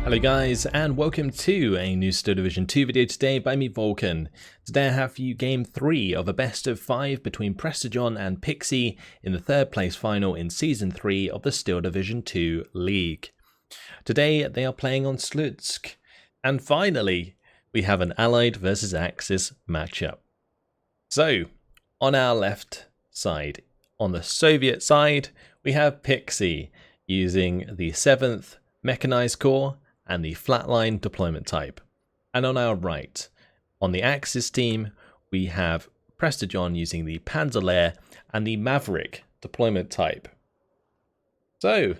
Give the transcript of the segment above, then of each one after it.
Hello guys, and welcome to a new Steel Division 2 video today by me, Vulcan. Today I have for you game 3 of a best of 5 between Prestor John and Pixy in the third place final in season 3 of the Steel Division 2 League. Today they are playing on Slutsk, and finally we have an Allied versus Axis matchup. So, on our left side, on the Soviet side, we have Pixy using the 7th Mechanized core and the flatline deployment type. And on our right, on the Axis team, we have Prestor John using the Panzer Lehr and the Maverick deployment type. So,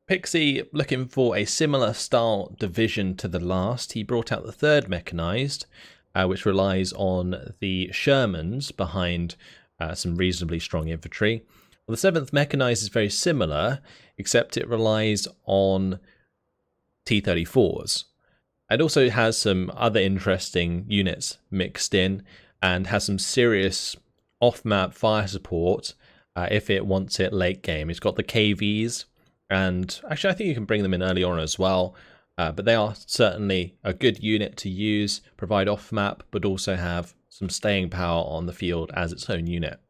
Pixy looking for a similar style division to the last. He brought out the 3rd Mechanized, which relies on the Shermans behind some reasonably strong infantry. Well, the 7th Mechanized is very similar, except it relies on T-34s. It also has some other interesting units mixed in and has some serious off-map fire support if it wants it late game. It's got the KVs, and actually I think you can bring them in early on as well, but they are certainly a good unit to use, provide off-map, but also have some staying power on the field as its own unit.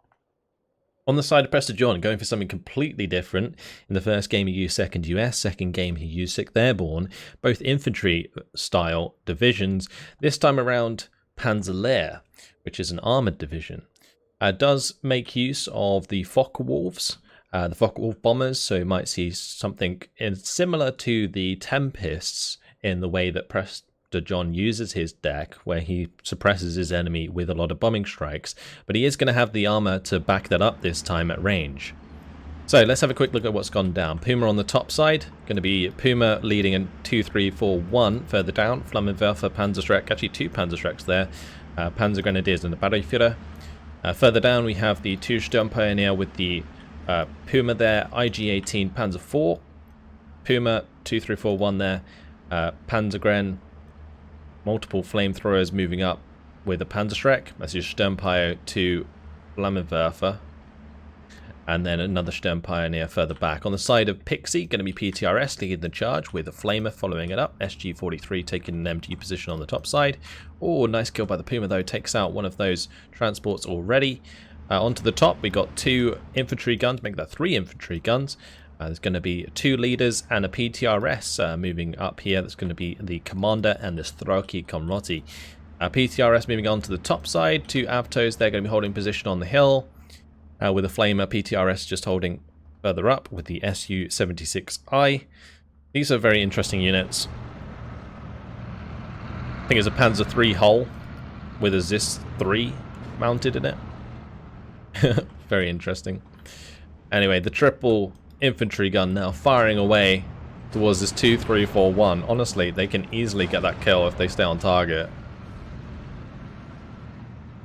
On the side of Prestor John, going for something completely different. In the first game he used 2nd US, second game he used 6th Airborne, both infantry style divisions. This time around Panzer Lehr, which is an armoured division. Does make use of the Focke-Wulfs, the Focke-Wulf bombers, so you might see something similar to the Tempests in the way that Prestor John uses his deck, where he suppresses his enemy with a lot of bombing strikes, but he is going to have the armor to back that up this time at range. So let's have a quick look at what's gone down. Puma on the top side, going to be Puma leading in 2-3-4-1. Further down, Flammenwerfer, Panzerschreck, actually 2 Panzerschrecks there, Panzer Grenadiers and the Battlefeuer. Further down we have the 2 Sturmpioneer with the Puma there, IG-18 Panzer IV, Puma 2-3-4-1 there, Panzergren, multiple flamethrowers moving up with a Panzerschreck. That's your Sturmpio to Flammenwerfer. And then another Sturmpioneer further back. On the side of Pixy, going to be PTRS leading the charge with a Flamer following it up. SG-43 taking an empty position on the top side. Oh, nice kill by the Puma though. Takes out one of those transports already. Onto the top, we got 2 infantry guns. Make that 3 infantry guns. There's going to be 2 leaders and a PTRS moving up here. That's going to be the Commander and the Strelki Komroti. PTRS moving on to the top side. 2 Avtos, they're going to be holding position on the hill. With a Flamer, PTRS just holding further up with the Su-76I. These are very interesting units. I think it's a Panzer III hull with a Zis-3 mounted in it. Very interesting. Anyway, the triple infantry gun now firing away towards this 2-3-4-1. Honestly, they can easily get that kill if they stay on target.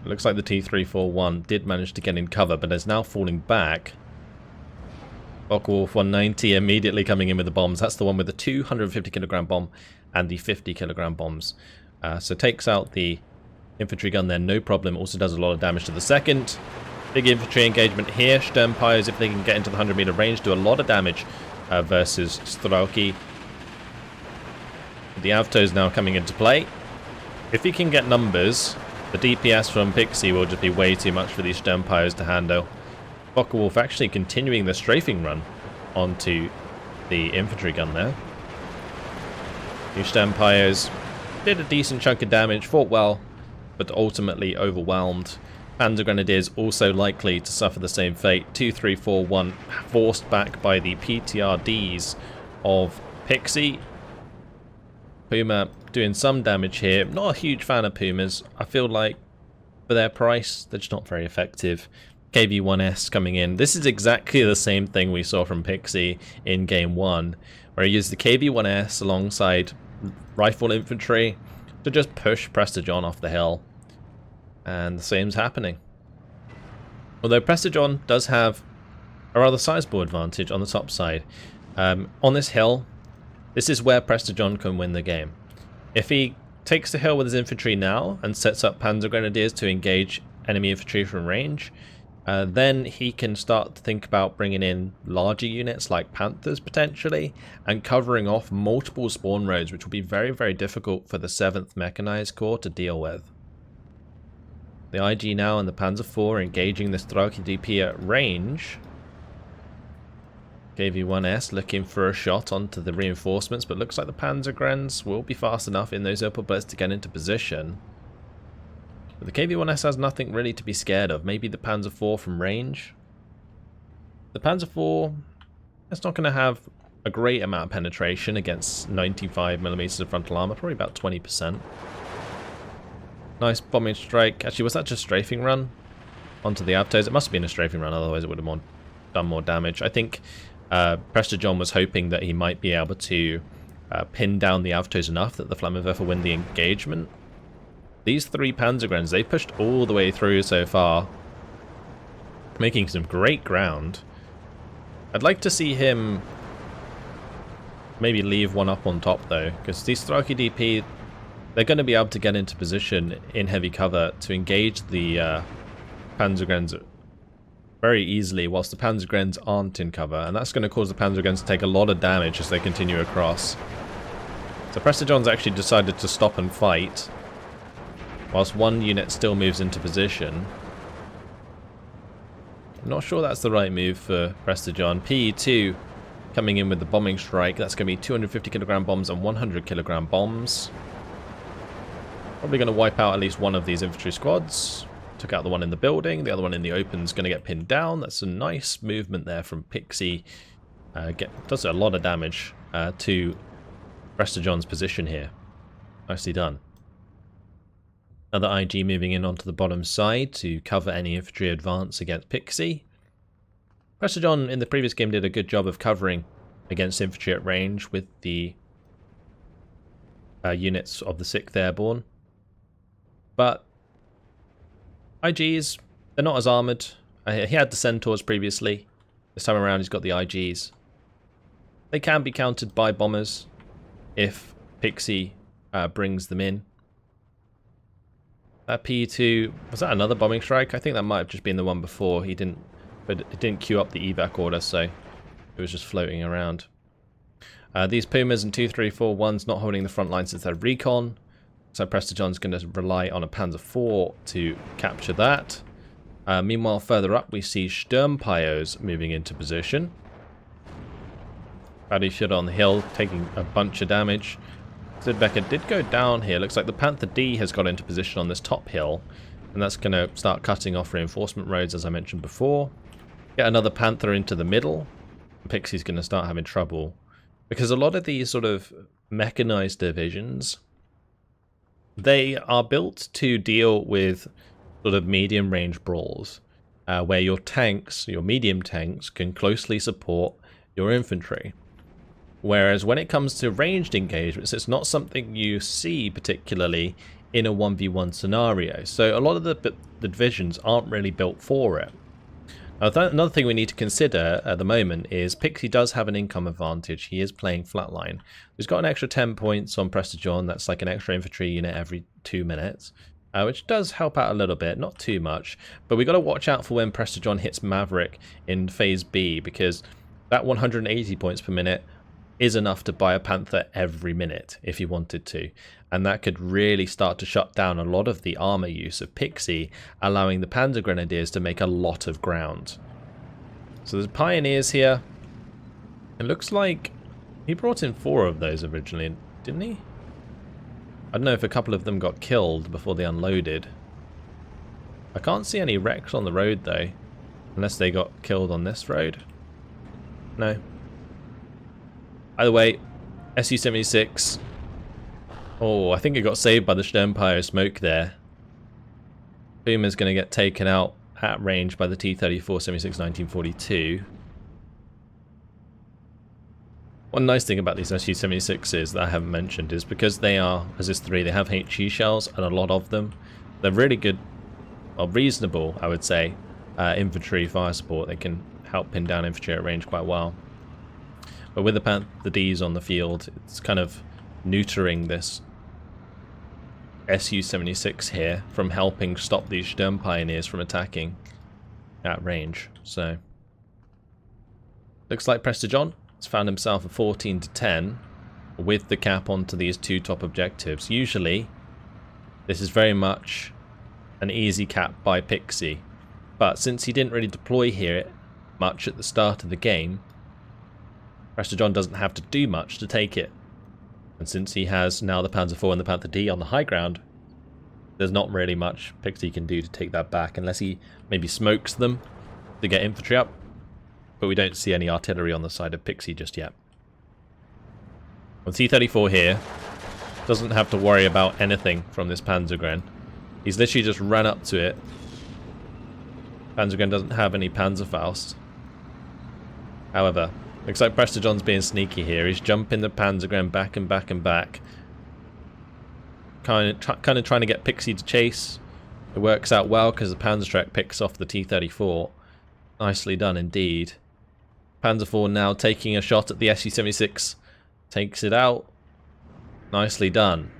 It looks like the T-341 did manage to get in cover, but is now falling back. Focke-Wulf 190 immediately coming in with the bombs. That's the one with the 250 kilogram bomb and the 50 kilogram bombs. So takes out the infantry gun there, no problem. Also does a lot of damage to the second. Big infantry engagement here. Sturmpios, if they can get into the 100 meter range, do a lot of damage versus Strelki. The Avtos now coming into play. If he can get numbers, the DPS from Pixy will just be way too much for these Sturmpios to handle. Focke-Wulf actually continuing the strafing run onto the infantry gun there. These Sturmpios did a decent chunk of damage, fought well, but ultimately overwhelmed. Panzer Grenadiers also likely to suffer the same fate. 2-3-4-1 forced back by the PTRDs of Pixy. Puma doing some damage here. Not a huge fan of Pumas. I feel like for their price, they're just not very effective. KV-1S coming in. This is exactly the same thing we saw from Pixy in game 1, where he used the KV-1S alongside rifle infantry to just push Prestor John off the hill. And the same's happening. Although Prestor John does have a rather sizable advantage on the top side. On this hill, this is where Prestor John can win the game. If he takes the hill with his infantry now and sets up Panzer Grenadiers to engage enemy infantry from range, Then he can start to think about bringing in larger units like Panthers potentially, and covering off multiple spawn roads, which will be very, very difficult for the 7th Mechanized Corps to deal with. The IG now and the Panzer IV engaging this Strelky DP at range. KV-1S looking for a shot onto the reinforcements, but looks like the Panzergrens will be fast enough in those upper bullets to get into position. But the KV-1S has nothing really to be scared of. Maybe the Panzer IV from range. The Panzer IV, it's not going to have a great amount of penetration against 95mm of frontal armor, probably about 20%. Nice bombing strike. Actually, was that just strafing run onto the Avtos? It must have been a strafing run, otherwise it would have done more damage. I think Prestor John was hoping that he might be able to pin down the Avtos enough that the Flammenwerfer win the engagement. These 3 Panzergrens, they pushed all the way through so far, making some great ground. I'd like to see him maybe leave one up on top though, because these Strelky DP, they're going to be able to get into position in heavy cover to engage the Panzergrens very easily, whilst the Panzergrens aren't in cover, and that's going to cause the Panzergrens to take a lot of damage as they continue across. So Prestor John's actually decided to stop and fight, whilst one unit still moves into position. I'm not sure that's the right move for Prestor John. PE2 coming in with the bombing strike. That's going to be 250 kilogram bombs and 100 kilogram bombs. Probably going to wipe out at least one of these infantry squads. Took out the one in the building. The other one in the open is going to get pinned down. That's a nice movement there from Pixy. Does a lot of damage to Prestor John's position here. Nicely done. Another IG moving in onto the bottom side to cover any infantry advance against Pixy. Prestor John in the previous game did a good job of covering against infantry at range with the units of the 6th Airborne. But IGs, they're not as armoured. He had the Centaurs previously. This time around he's got the IGs. They can be countered by bombers if Pixy brings them in. That P2, was that another bombing strike? I think that might have just been the one before. He didn't, but it didn't queue up the evac order, so it was just floating around. These Pumas and 2341's not holding the front line since their recon. So Prestor John's going to rely on a Panzer IV to capture that. Meanwhile, further up, we see Sturmpyos moving into position. Badly shot on the hill, taking a bunch of damage. Zidbecker did go down here. Looks like the Panther D has got into position on this top hill. And that's going to start cutting off reinforcement roads, as I mentioned before. Get another Panther into the middle. Pixie's going to start having trouble. Because a lot of these sort of mechanized divisions, they are built to deal with sort of medium range brawls, where your tanks, your medium tanks, can closely support your infantry. Whereas when it comes to ranged engagements, it's not something you see particularly in a 1v1 scenario. So a lot of the divisions aren't really built for it. Now, another thing we need to consider at the moment is Pixy does have an income advantage. He is playing flatline. He's got an extra 10 points on Prestor John. That's like an extra infantry unit every 2 minutes, which does help out a little bit, not too much. But we've got to watch out for when Prestor John hits Maverick in Phase B, because that 180 points per minute is enough to buy a Panther every minute if he wanted to. And that could really start to shut down a lot of the armor use of Pixy, allowing the Panzer Grenadiers to make a lot of ground. So there's Pioneers here. It looks like he brought in 4 of those originally, didn't he? I don't know if a couple of them got killed before they unloaded. I can't see any wrecks on the road though, unless they got killed on this road. No. Either way, Su-76. Oh, I think it got saved by the Sturmpyro smoke there. Puma's going to get taken out at range by the T-34 76 1942. One nice thing about these Su-76s that I haven't mentioned is because they are, as is 3, they have HE shells, and a lot of them. They're really good, well, reasonable, I would say, infantry fire support. They can help pin down infantry at range quite well. But with the Ds on the field, it's kind of neutering this Su-76 here from helping stop these Sturm Pioneers from attacking. at range. So looks like Prestor John has found himself a 14 to 10 with the cap onto these two top objectives. Usually this is very much an easy cap by Pixy, but since he didn't really deploy here much at the start of the game, Prestor John doesn't have to do much to take it. And since he has now the Panzer IV and the Panther D on the high ground, there's not really much Pixy can do to take that back, unless he maybe smokes them to get infantry up. But we don't see any artillery on the side of Pixy just yet. On T-34 here, doesn't have to worry about anything from this Panzergren. He's literally just ran up to it. Panzergren doesn't have any Panzerfaust. However, looks like Prestor John's being sneaky here. He's jumping the Panzergren back and back and back. Kind of trying to get Pixy to chase. It works out well because the Panzerschreck picks off the T-34. Nicely done indeed. Panzer IV now taking a shot at the Su-76. Takes it out. Nicely done.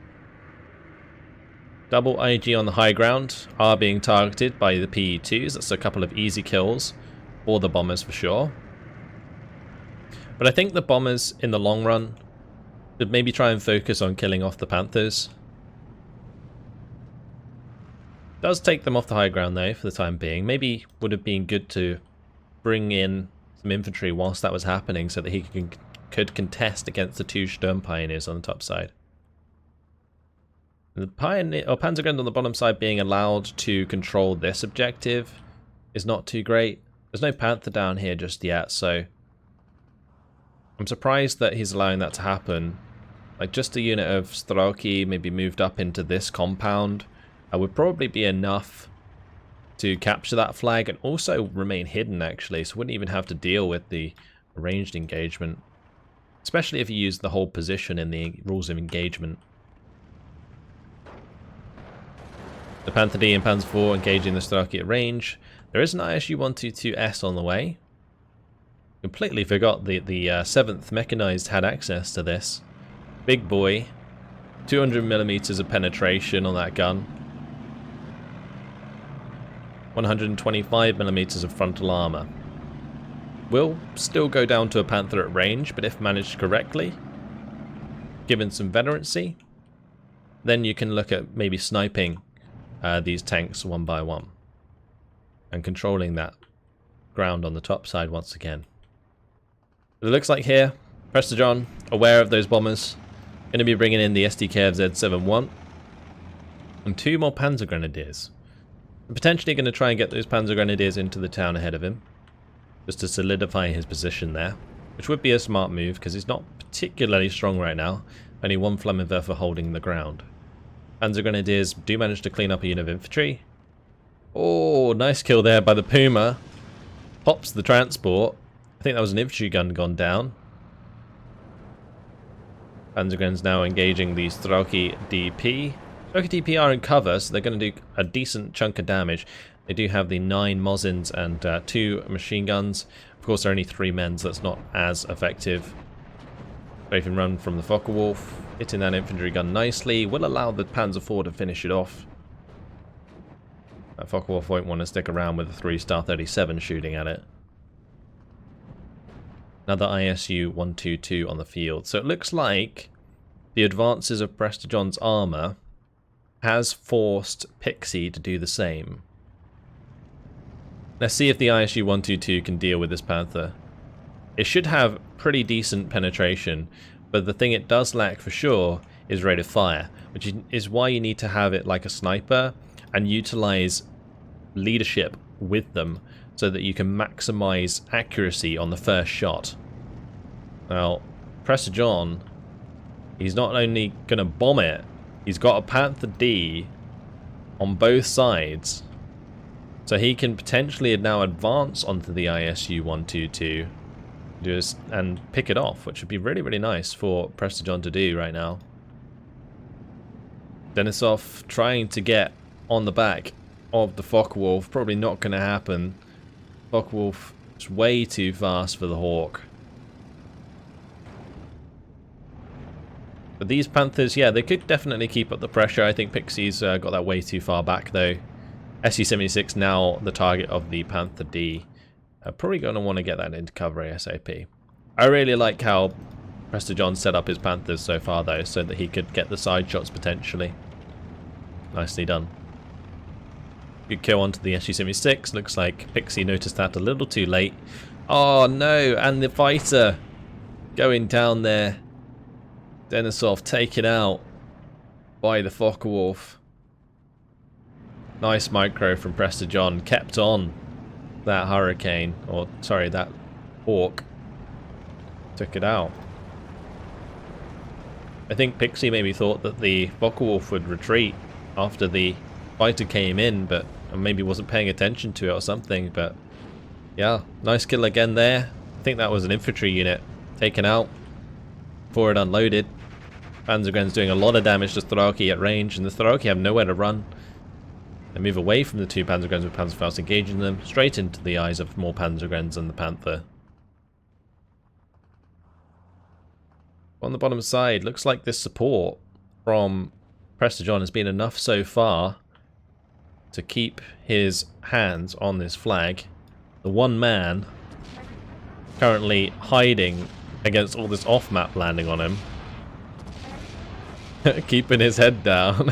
Double IG on the high ground are being targeted by the PE-2s. That's a couple of easy kills for the bombers for sure. But I think the bombers in the long run should maybe try and focus on killing off the Panthers. Does take them off the high ground though for the time being. Maybe would have been good to bring in some infantry whilst that was happening so that he could contest against the two Sturm Pioneers on the top side. The Panzergren on the bottom side being allowed to control this objective is not too great. There's no Panther down here just yet, so I'm surprised that he's allowing that to happen. Like just a unit of Strelki maybe moved up into this compound would probably be enough to capture that flag and also remain hidden actually, so wouldn't even have to deal with the ranged engagement. Especially if you use the whole position in the rules of engagement. The Panther D and Panzer IV engaging the Strelki at range. There is an ISU-122S on the way. Completely forgot the 7th Mechanized had access to this. Big boy. 200mm of penetration on that gun. 125mm of frontal armor. Will still go down to a Panther at range, but if managed correctly, given some veterancy, then you can look at maybe sniping these tanks one by one and controlling that ground on the top side once again. But it looks like here, Prestor John, aware of those bombers, going to be bringing in the SDKF Z71 and 2 more Panzer Grenadiers. I'm potentially going to try and get those Panzer Grenadiers into the town ahead of him, just to solidify his position there, which would be a smart move because he's not particularly strong right now. Only 1 Flammenwerfer holding the ground. Panzer Grenadiers do manage to clean up a unit of infantry. Oh, nice kill there by the Puma. Pops the transport. I think that was an infantry gun gone down. Panzergren's now engaging the Strelki DP. Strelki DP are in cover, so they're going to do a decent chunk of damage. They do have the 9 Mosins and 2 machine guns. Of course, there are only 3 men, so that's not as effective. Strafe and run from the Focke-Wulf. Hitting that infantry gun nicely. Will allow the Panzer IV to finish it off. That Focke-Wulf won't want to stick around with a 3-star 37 shooting at it. Another ISU-122 on the field. So it looks like the advances of Prestor John's armor has forced Pixy to do the same. Let's see if the ISU-122 can deal with this Panther. It should have pretty decent penetration, but the thing it does lack for sure is rate of fire, which is why you need to have it like a sniper and utilize leadership with them so that you can maximize accuracy on the first shot. Now, Prestor John, he's not only going to bomb it, he's got a Panther D on both sides. So he can potentially now advance onto the ISU-122 and pick it off, which would be really, really nice for Prestor John to do right now. Denisov trying to get on the back of the Focke-Wulf, probably not going to happen. Focke-Wulf is way too fast for the Hawk. But these Panthers, yeah, they could definitely keep up the pressure. I think Pixie's got that way too far back though. SU-76 now the target of the Panther D. Probably going to want to get that into cover ASAP. I really like how Prestor John set up his Panthers so far though, so that he could get the side shots potentially. Nicely done. Good kill onto the SU-76. Looks like Pixy noticed that a little too late. Oh no, and the fighter going down there. Denisov taken out by the Focke-Wulf. Nice micro from Prestor John. Kept on that Hurricane, or sorry, that Hawk. Took it out. I think Pixy maybe thought that the Focke-Wulf would retreat after the fighter came in, but maybe wasn't paying attention to it or something. But yeah, nice kill again there. I think that was an infantry unit taken out before it unloaded. Panzergren's doing a lot of damage to Thoraki at range, and the Thoraki have nowhere to run. They move away from the two Panzergrens with Panzerfaust engaging them, straight into the eyes of more Panzergrens and the Panther. On the bottom side, looks like this support from Prestor John has been enough so far to keep his hands on this flag. The one man currently hiding against all this off-map landing on him. Keeping his head down.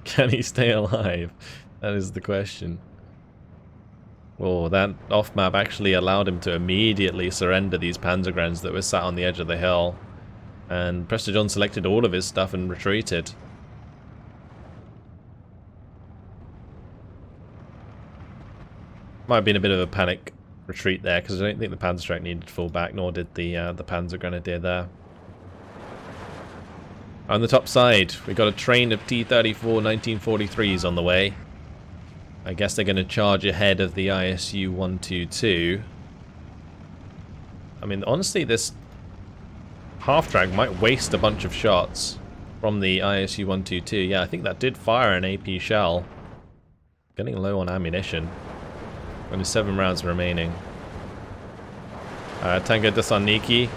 Can he stay alive? That is the question. Oh, that off-map actually allowed him to immediately surrender these Panzergrens that were sat on the edge of the hill. And Prestor John selected all of his stuff and retreated. Might have been a bit of a panic retreat there, because I don't think the Panzerstrike needed to fall back, nor did the Panzer Grenadier there. On the top side, we got a train of T-34 1943s on the way. I guess they're going to charge ahead of the ISU-122. I mean, honestly, this half-track might waste a bunch of shots from the ISU-122. Yeah, I think that did fire an AP shell. Getting low on ammunition. Only 7 rounds remaining. Tango Thessaloniki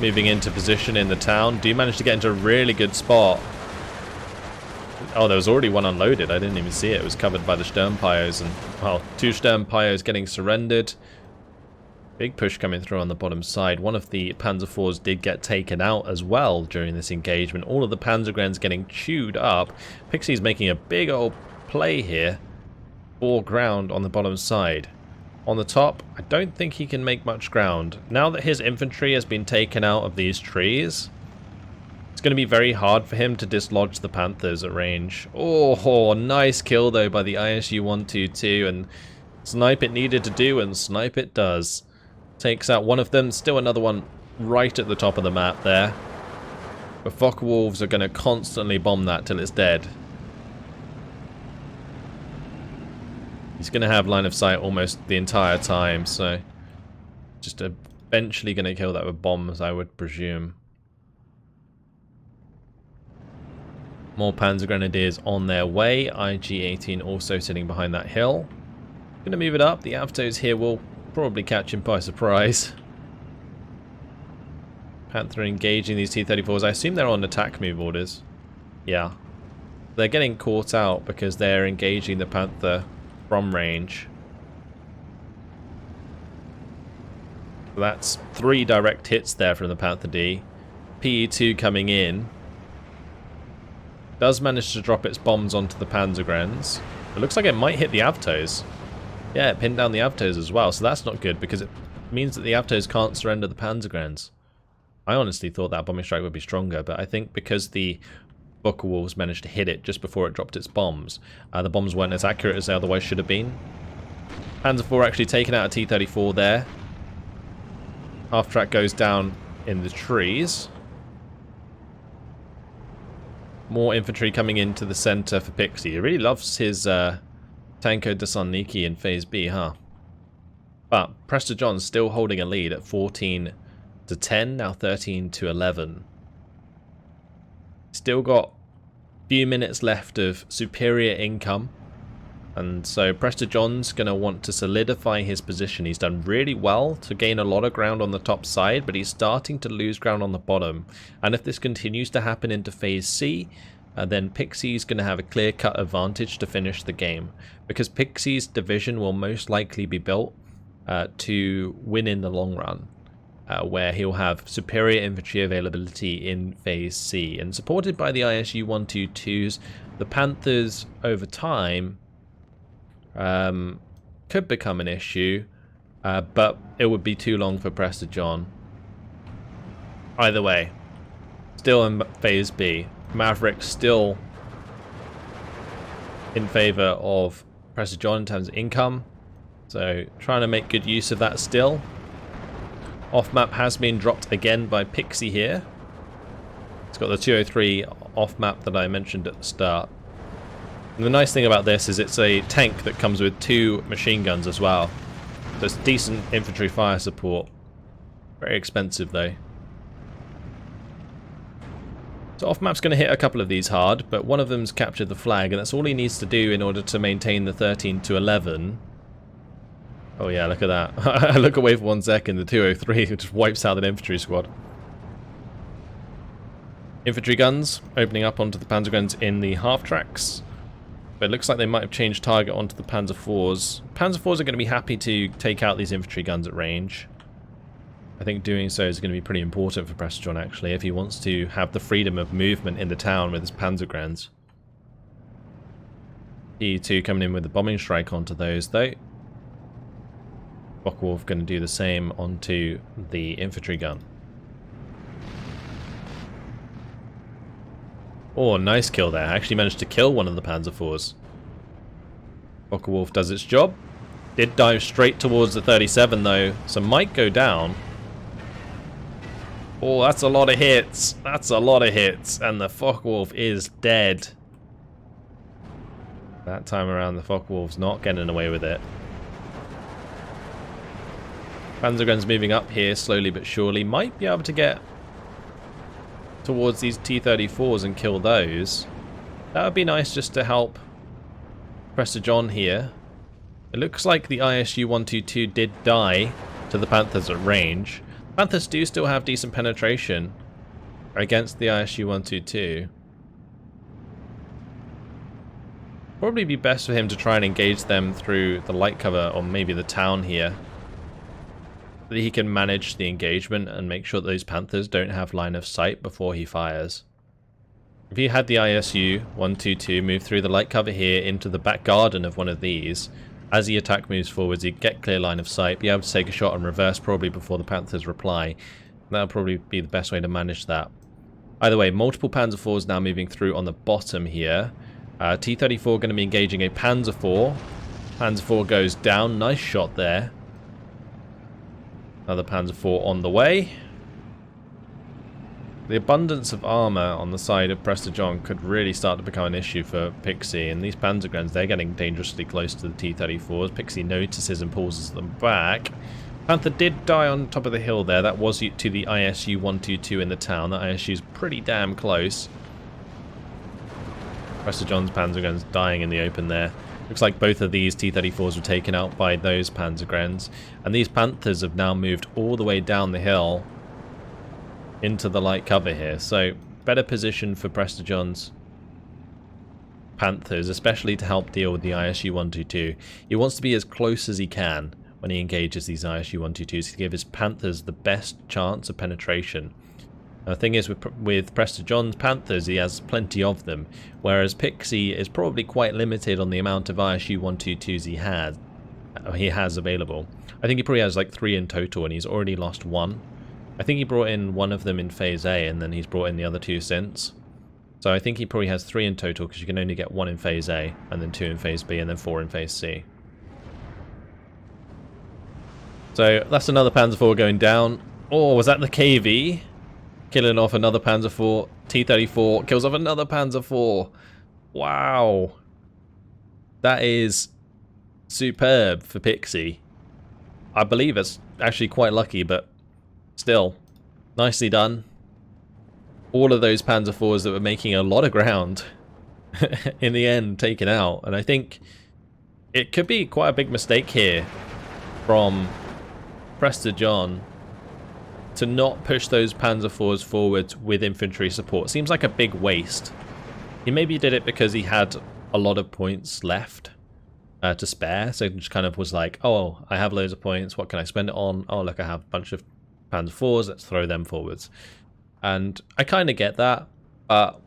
moving into position in the town. Do manage to get into a really good spot. Oh, there was already one unloaded. I didn't even see it. It was covered by the Sturmpires, and well, 2 Sturmpires getting surrendered. Big push coming through on the bottom side. One of the Panzer IVs did get taken out as well during this engagement. All of the Panzergrens getting chewed up. Pixie's making a big old play here for ground on the bottom side. On the top, I don't think he can make much ground. Now that his infantry has been taken out of these trees, it's going to be very hard for him to dislodge the Panthers at range. Oh, nice kill though by the ISU-122, and snipe it needed to do, and snipe it does. Takes out one of them, still another one right at the top of the map there. But Focke-Wulfs are going to constantly bomb that till it's dead. He's going to have line of sight almost the entire time, so just eventually going to kill that with bombs, I would presume. More Panzer Grenadiers on their way. IG-18 also sitting behind that hill. Going to move it up. The Avtos here will probably catch him by surprise. Panther engaging these T-34s. I assume they're on attack move orders. Yeah. They're getting caught out because they're engaging the Panther from range. So that's 3 direct hits there from the Panther D. PE2 coming in. Does manage to drop its bombs onto the Panzergrens. It looks like it might hit the Avtos. Yeah, it pinned down the Avtos as well, so that's not good because it means that the Avtos can't surrender the Panzergrens. I honestly thought that bombing strike would be stronger, but I think because the Focke-Wulfs managed to hit it just before it dropped its bombs, the bombs weren't as accurate as they otherwise should have been. Panzer IV actually taking out a T-34 there. Half track goes down in the trees. More infantry coming into the center for Pixy. He really loves his Tanko Thessaloniki in Phase B, huh? But Prestor John's still holding a lead at 14 to 10, now 13 to 11. Still got a few minutes left of superior income, and so Prestor John's going to want to solidify his position. He's done really well to gain a lot of ground on the top side, but he's starting to lose ground on the bottom, and if this continues to happen into Phase C, then Pixy's going to have a clear-cut advantage to finish the game, because Pixy's division will most likely be built to win in the long run, where he'll have superior infantry availability in Phase C, and supported by the ISU 122s, the Panthers over time could become an issue, but it would be too long for Prestor John. Either way, still in Phase B. Maverick still in favor of Prestor John in terms of income, so trying to make good use of that still. Off map has been dropped again by Pixy here. It's got the 203 off map that I mentioned at the start. And the nice thing about this is it's a tank that comes with 2 machine guns as well, so it's decent infantry fire support. Very expensive though. So off-map's going to hit a couple of these hard, but one of them's captured the flag, and that's all he needs to do in order to maintain the 13 to 11. Oh yeah, look at that. I look away for 1 second, the 203 just wipes out an infantry squad. Infantry guns opening up onto the Panzer guns in the half-tracks. But it looks like they might have changed target onto the Panzer IVs. Panzer IVs are going to be happy to take out these infantry guns at range. I think doing so is going to be pretty important for Prestor John, actually, if he wants to have the freedom of movement in the town with his Panzergrens. E2 coming in with the bombing strike onto those, though. Focke-Wulf going to do the same onto the infantry gun. Oh, nice kill there. I actually managed to kill one of the Panzer IVs. Focke-Wulf does its job. Did dive straight towards the 37, though, so might go down. Oh, that's a lot of hits. That's a lot of hits. And the Focke-Wulf is dead. That time around, the Focke-Wulf's not getting away with it. Panzergun's moving up here slowly but surely. Might be able to get towards these T-34s and kill those. That would be nice just to help Prestor John here. It looks like the ISU 122 did die to the Panthers at range. Panthers do still have decent penetration against the ISU 122. Probably be best for him to try and engage them through the light cover or maybe the town here, so that he can manage the engagement and make sure that those Panthers don't have line of sight before he fires. If he had the ISU 122 move through the light cover here into the back garden of one of these, as the attack moves forwards, he'd get clear line of sight, be able to take a shot and reverse probably before the Panthers reply. That would probably be the best way to manage that. Either way, multiple Panzer IVs now moving through on the bottom here. T-34 going to be engaging a Panzer IV. Panzer IV goes down. Nice shot there. Another Panzer IV on the way. The abundance of armor on the side of Prestor John could really start to become an issue for Pixy, and these Panzergrens, they're getting dangerously close to the T-34s. Pixy notices and pulls them back. Panther did die on top of the hill there. That was to the ISU 122 in the town. That ISU's pretty damn close. Prestor John's Panzergrens dying in the open there. Looks like both of these T-34s were taken out by those Panzergrens, and these Panthers have now moved all the way down the hill into the light cover here, so better position for Prestor John's Panthers, especially to help deal with the ISU 122. He wants to be as close as he can when he engages these ISU 122s to give his Panthers the best chance of penetration. The thing is, with Prestor John's Panthers, he has plenty of them, whereas Pixy is probably quite limited on the amount of ISU 122s he has available. I think he probably has like 3 in total, and he's already lost 1. I think he brought in one of them in Phase A, and then he's brought in the other 2 since. So I think he probably has 3 in total, because you can only get 1 in Phase A, and then 2 in Phase B, and then 4 in Phase C. So that's another Panzer IV going down. Oh, was that the KV? Killing off another Panzer IV. T-34 kills off another Panzer IV. Wow. That is superb for Pixy. I believe it's actually quite lucky, but still, nicely done. All of those Panzer IVs that were making a lot of ground in the end taken out. And I think it could be quite a big mistake here from Prestor John to not push those Panzer IVs forward with infantry support. Seems like a big waste He maybe did it because he had a lot of points left to spare, so he just kind of was like, oh, I have loads of points, what can I spend it on? Oh, look, I have a bunch of Panzer IVs, let's throw them forwards. And I kind of get that, but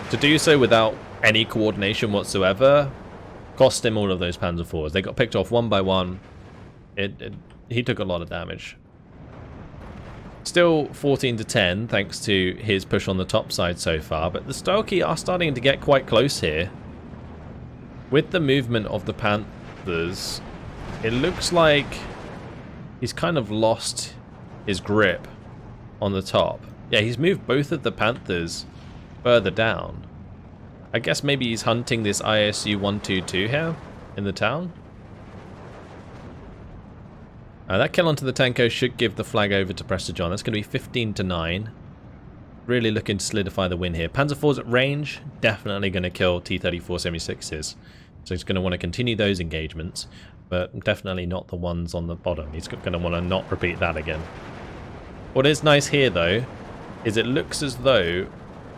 to do so without any coordination whatsoever cost him all of those Panzer IVs. They got picked off one by one. He took a lot of damage. Still 14 to 10 thanks to his push on the top side so far, but the Stolki are starting to get quite close here. With the movement of the Panthers, it looks like he's kind of lost his grip on the top. Yeah, he's moved both of the Panthers further down. I guess maybe he's hunting this ISU 122 here in the town. That kill onto the Tanko should give the flag over to Prestor John. That's going to be 15 to 9. Really looking to solidify the win here. Panzer IVs at range, definitely going to kill T-34 76s. So he's going to want to continue those engagements, but definitely not the ones on the bottom. He's going to want to not repeat that again. What is nice here, though, is it looks as though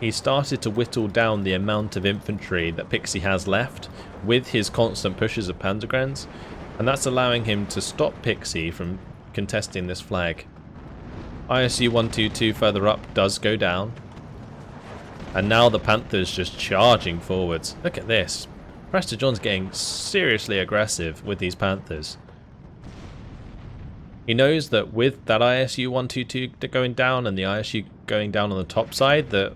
he started to whittle down the amount of infantry that Pixy has left with his constant pushes of Panzergrens, and that's allowing him to stop Pixy from contesting this flag. ISU 122 further up does go down, and now the Panthers just charging forwards. Look at this. Prestor John's getting seriously aggressive with these Panthers. He knows that with that ISU 122 going down and the ISU going down on the top side, that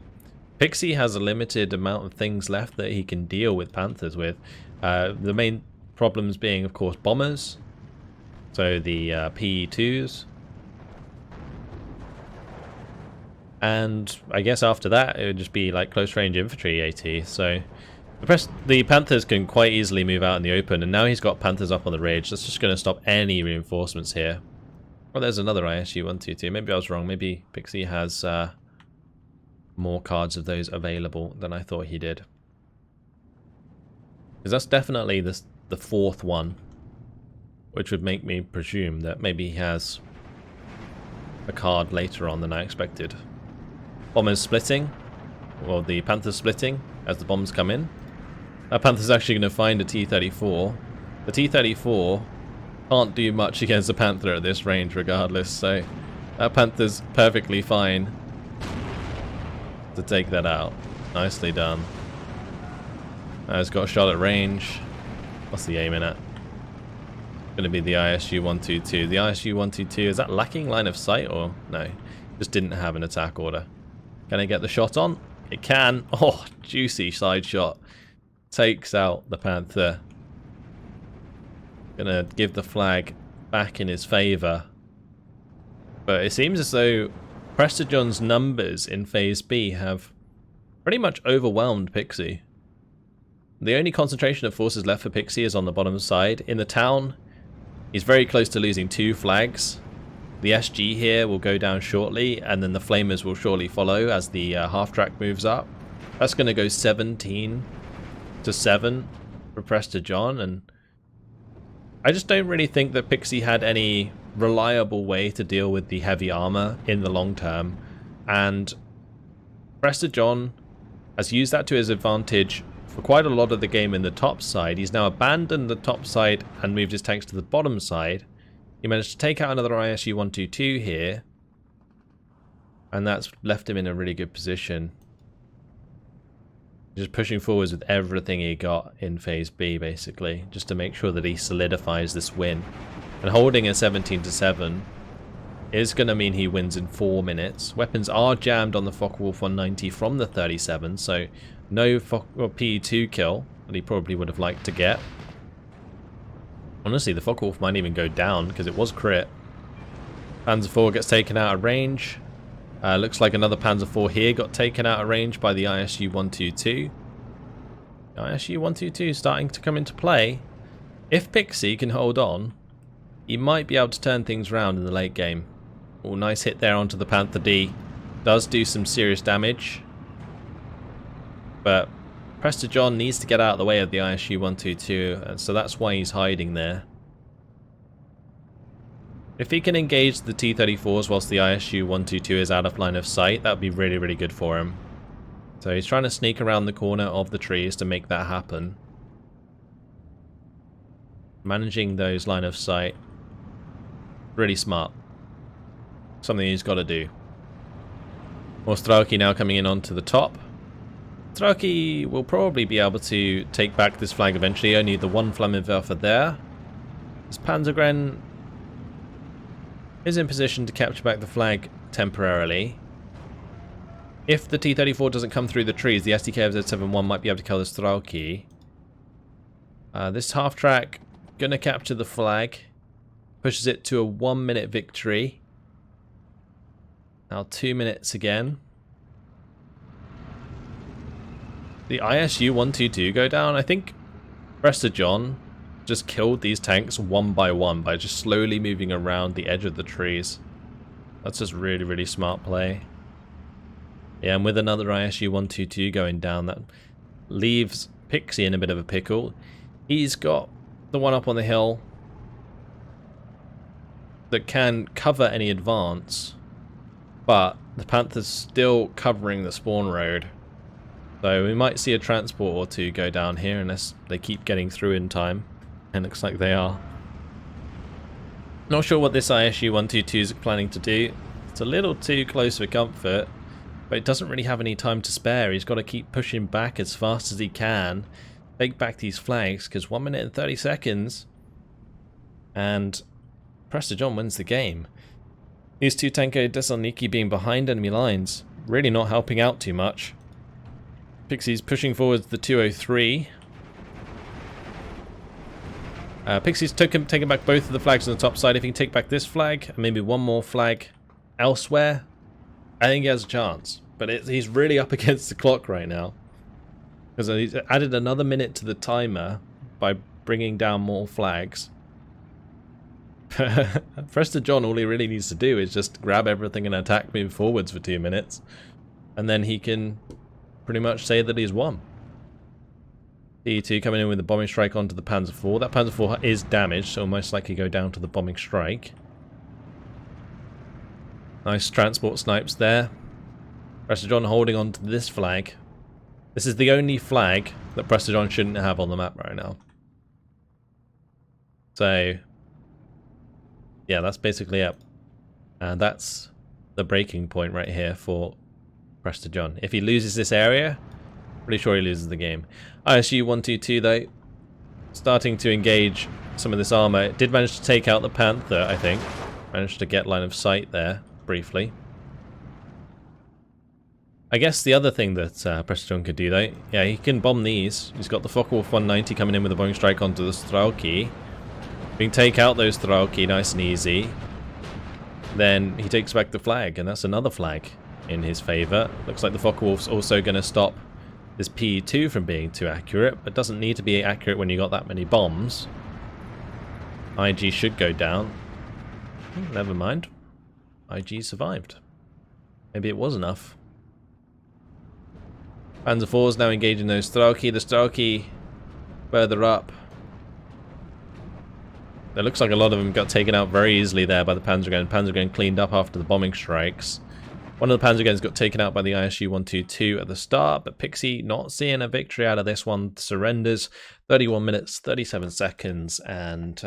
Pixy has a limited amount of things left that he can deal with Panthers with. The main problems being, of course, bombers. So the PE2s. And I guess after that, it would just be like close range infantry AT. So the Panthers can quite easily move out in the open. And now he's got Panthers up on the ridge. That's just going to stop any reinforcements here. Well, there's another ISU 122. Maybe I was wrong. Maybe Pixy has more cards of those available than I thought he did. Because that's definitely the fourth one, which would make me presume that maybe he has a card later on than I expected. Bombers splitting, or the Panthers splitting as the bombs come in. That Panther's actually going to find a T-34. The T-34 can't do much against the Panther at this range regardless, so that Panther's perfectly fine to take that out. Nicely done. It's got a shot at range. What's the aiming at? Going to be the ISU 122. The ISU 122, is that lacking line of sight or no? Just didn't have an attack order. Can I get the shot on? It can. Oh, juicy side shot. Takes out the Panther. Gonna give the flag back in his favour. But it seems as though Prestor John's numbers in Phase B have pretty much overwhelmed Pixy. The only concentration of forces left for Pixy is on the bottom side. In the town, he's very close to losing 2 flags. The SG here will go down shortly, and then the Flamers will surely follow as the half-track moves up. That's going to go 17 to 7 for Prestor John, and I just don't really think that Pixy had any reliable way to deal with the heavy armor in the long term, and Prestor John has used that to his advantage for quite a lot of the game in the top side. He's now abandoned the top side and moved his tanks to the bottom side. He managed to take out another ISU 122 here, and that's left him in a really good position. Just pushing forwards with everything he got in Phase B, basically, just to make sure that he solidifies this win. And holding a 17 to 7 is going to mean he wins in 4 minutes. Weapons are jammed on the Focke-Wulf 190 from the 37, so no PE2 kill that he probably would have liked to get. Honestly, the Focke-Wulf might even go down because it was crit. Panzer IV gets taken out of range. Looks like another Panzer IV here got taken out of range by the ISU 122. ISU 122 starting to come into play. If Pixy can hold on, he might be able to turn things around in the late game. Oh, nice hit there onto the Panther D. Does do some serious damage. But Prestor John needs to get out of the way of the ISU 122, and so that's why he's hiding there. If he can engage the T-34s whilst the ISU 122 is out of line of sight, that would be really, really good for him. So he's trying to sneak around the corner of the trees to make that happen. Managing those line of sight. Really smart. Something he's got to do. More Strelki now coming in onto the top. Strelki will probably be able to take back this flag eventually. Only the one Flammenwerfer there. This Panzergren is in position to capture back the flag temporarily. If the T-34 doesn't come through the trees, the SDKFZ-71 might be able to kill the Strelki. This half-track gonna capture the flag. Pushes it to a 1-minute victory. Now 2 minutes again. The ISU-122 go down. I think Prestor John just killed these tanks one by one by just slowly moving around the edge of the trees. That's just really, really smart play. Yeah, and with another ISU-122 going down, that leaves Pixy in a bit of a pickle. He's got the one up on the hill that can cover any advance, but the Panther's still covering the spawn road. So we might see a transport or two go down here unless they keep getting through in time. And it looks like they are. Not sure what this ISU-122 is planning to do. It's a little too close for comfort, but it doesn't really have any time to spare. He's got to keep pushing back as fast as he can. Take back these flags, because 1 minute and 30 seconds. And Prestor John wins the game. These two Tanko Thessaloniki being behind enemy lines, really not helping out too much. Pixie's pushing forward the 203. Pixie's taking back both of the flags on the top side. If he can take back this flag, and maybe one more flag elsewhere, I think he has a chance. But he's really up against the clock right now. Because he's added another minute to the timer by bringing down more flags. Prestor John, all he really needs to do is just grab everything and attack moving forwards for 2 minutes. And then he can pretty much say that he's won. E2 coming in with the bombing strike onto the Panzer IV. That Panzer IV is damaged, so most likely go down to the bombing strike. Nice transport snipes there. Prestor John holding on to this flag. This is the only flag that Prestor John shouldn't have on the map right now. So, yeah, that's basically it. And that's the breaking point right here for Prestor John. If he loses this area, pretty sure he loses the game. ISU-122 though, starting to engage some of this armor. It did manage to take out the Panther, I think. Managed to get line of sight there, briefly. I guess the other thing that Prestor John could do though, yeah, he can bomb these. He's got the Focke-Wulf 190 coming in with a bombing strike onto the Strelki. We can take out those Strelki nice and easy. Then he takes back the flag, and that's another flag in his favour. Looks like the Focke-Wulf's also going to stop this P2 from being too accurate, but doesn't need to be accurate when you got that many bombs. IG should go down. Never mind. IG survived. Maybe it was enough. Panzer IV's now engaging those Strelki. The Strelki further up. It looks like a lot of them got taken out very easily there by the Panzergren. Panzergren cleaned up after the bombing strikes. One of the Panzergens got taken out by the ISU-122 at the start, but Pixy not seeing a victory out of this one. Surrenders. 31 minutes, 37 seconds, and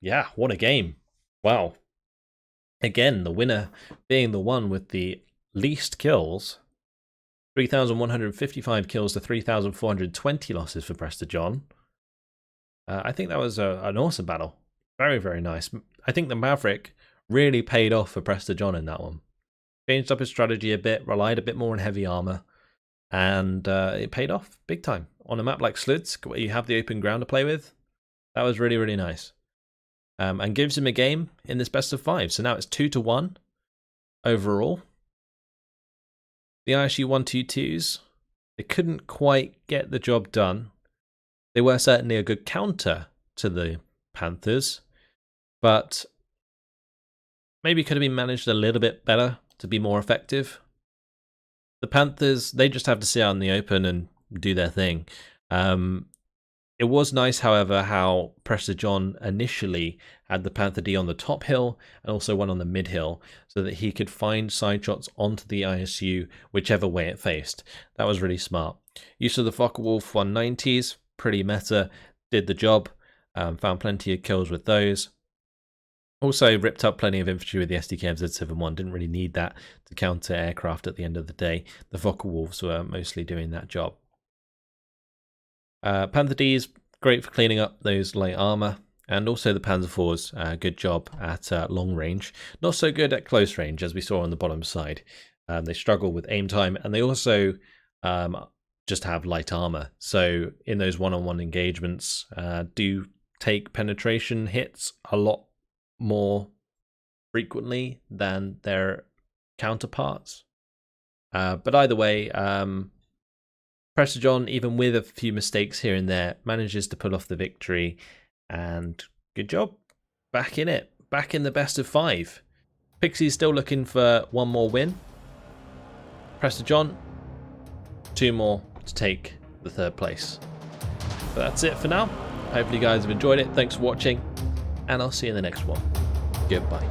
yeah, what a game. Wow. Again, the winner being the one with the least kills. 3,155 kills to 3,420 losses for Prestor John. I think that was an awesome battle. Very, very nice. I think the Maverick really paid off for Prestor John in that one. Changed up his strategy a bit, relied a bit more on heavy armor, and it paid off big time. On a map like Slutsk, where you have the open ground to play with, that was really, really nice. And gives him a game in this best of 5. So now it's 2-1 overall. The ISU-122s, they couldn't quite get the job done. They were certainly a good counter to the Panthers, but maybe could have been managed a little bit better to be more effective. The Panthers, they just have to sit out in the open and do their thing. It was nice, however, how Prestor John initially had the Panther D on the top hill and also one on the mid hill, so that he could find side shots onto the ISU whichever way it faced. That was really smart. Use of the Focke-Wulf 190s, pretty meta, did the job, found plenty of kills with those. Also ripped up plenty of infantry with the SDKM Z71, didn't really need that to counter aircraft at the end of the day. The Focke-Wulfs were mostly doing that job. Panther Ds, great for cleaning up those light armor, and also the Panzer IVs, good job at long range. Not so good at close range, as we saw on the bottom side. They struggle with aim time, and they also just have light armor. So in those one-on-one engagements, do take penetration hits a lot more frequently than their counterparts. But either way, Prestor John, even with a few mistakes here and there, manages to pull off the victory, and good job. Back in it. Back in the best of 5. Pixie's still looking for one more win. Prestor John, 2 more to take the 3rd place. But that's it for now. Hopefully you guys have enjoyed it. Thanks for watching, and I'll see you in the next one. Goodbye.